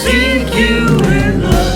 Sink you in love.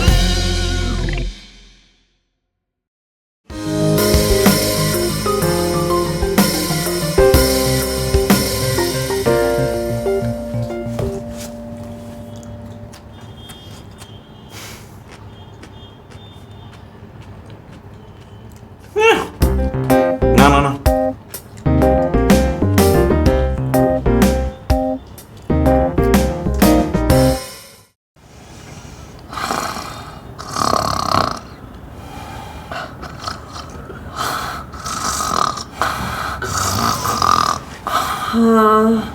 No.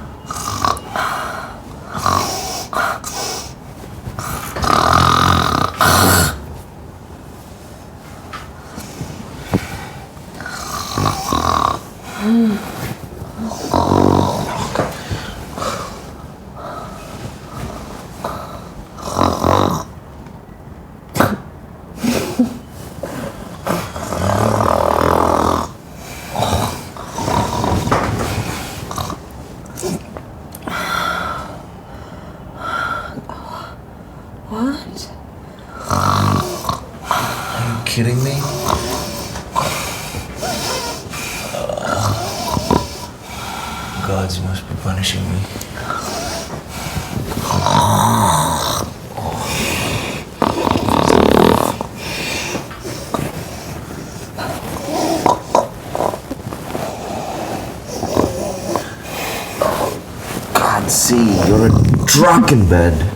What? Are you kidding me? Gods, you must be punishing me. Can't see, you're a drunk in bed.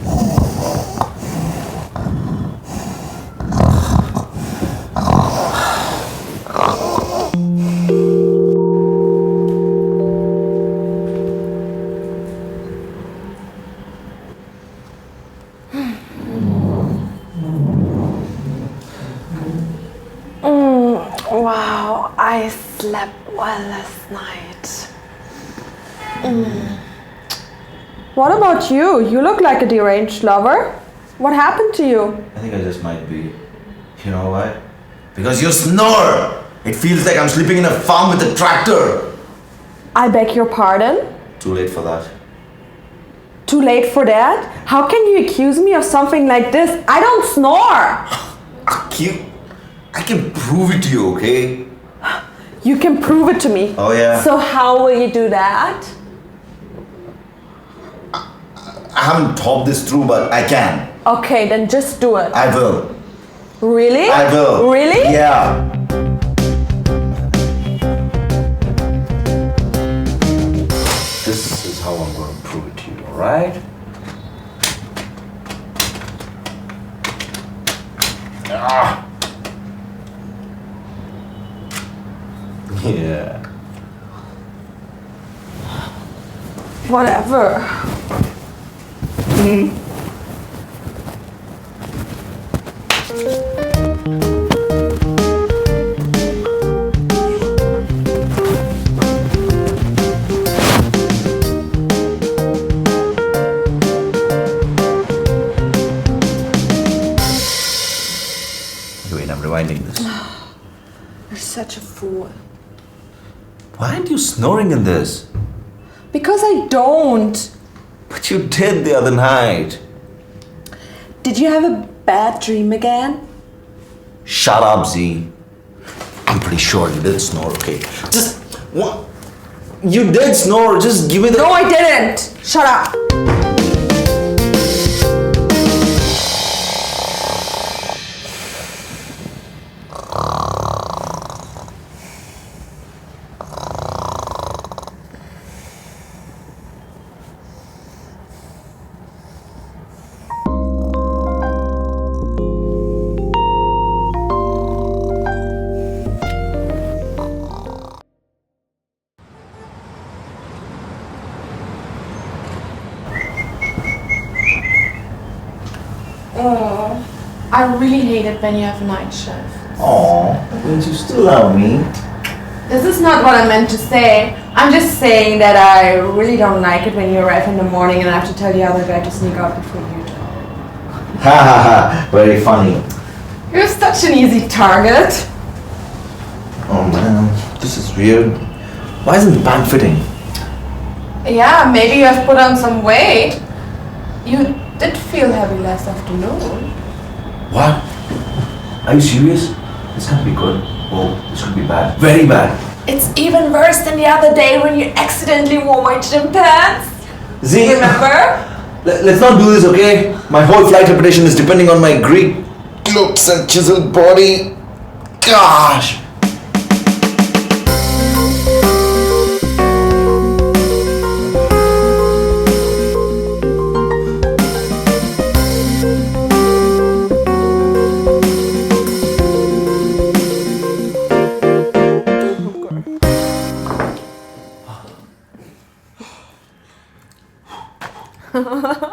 Wow, I slept well last night. What about you? You look like a deranged lover. What happened to you? I think I just might be. You know why? Because you snore! It feels like I'm sleeping in a farm with a tractor. I beg your pardon? Too late for that. Too late for that? How can you accuse me of something like this? I don't snore! I can prove it to you, okay? You can prove it to me. Oh yeah? So how will you do that? I haven't thought this through, but I can. Okay, then just do it. I will. Really? I will. Really? Yeah. This is how I'm going to prove it to you, alright? Ah. Yeah. Whatever. Wait, I'm rewinding this. You're such a fool. Why aren't you snoring in this? Because I don't. But you did the other night. Did you have a bad dream again? Shut up, Z. I'm pretty sure you did snore, okay? Just what? You did snore. Just give me the. No, I didn't. Shut up. Oh, I really hate it when you have a night shift. Aw, don't you still love me? This is not what I meant to say. I'm just saying that I really don't like it when you arrive in the morning and I have to tell the other guy to sneak out before you do. Ha ha ha, very funny. You're such an easy target. Oh man, this is weird. Why isn't the pant fitting? Yeah, maybe you have put on some weight. You did feel heavy last afternoon. What? Are you serious? This can't be good. Oh, this could be bad. Very bad. It's even worse than the other day when you accidentally wore my gym pants. Z, Remember? let's not do this, okay? My whole flight reputation is depending on my Greek looks and chiseled body. Gosh! No.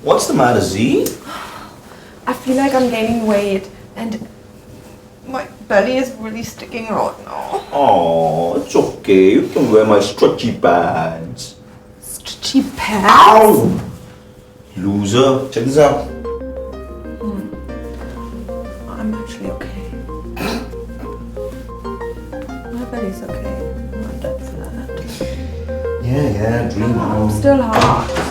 What's the matter, Z? I feel like I'm gaining weight and my belly is really sticking out now. Oh, it's okay. You can wear my stretchy pants. Stretchy pants? Ow! Loser. Check this out. I'm actually okay. My belly's okay. Not that flat. Yeah, dream I'm on. still hot.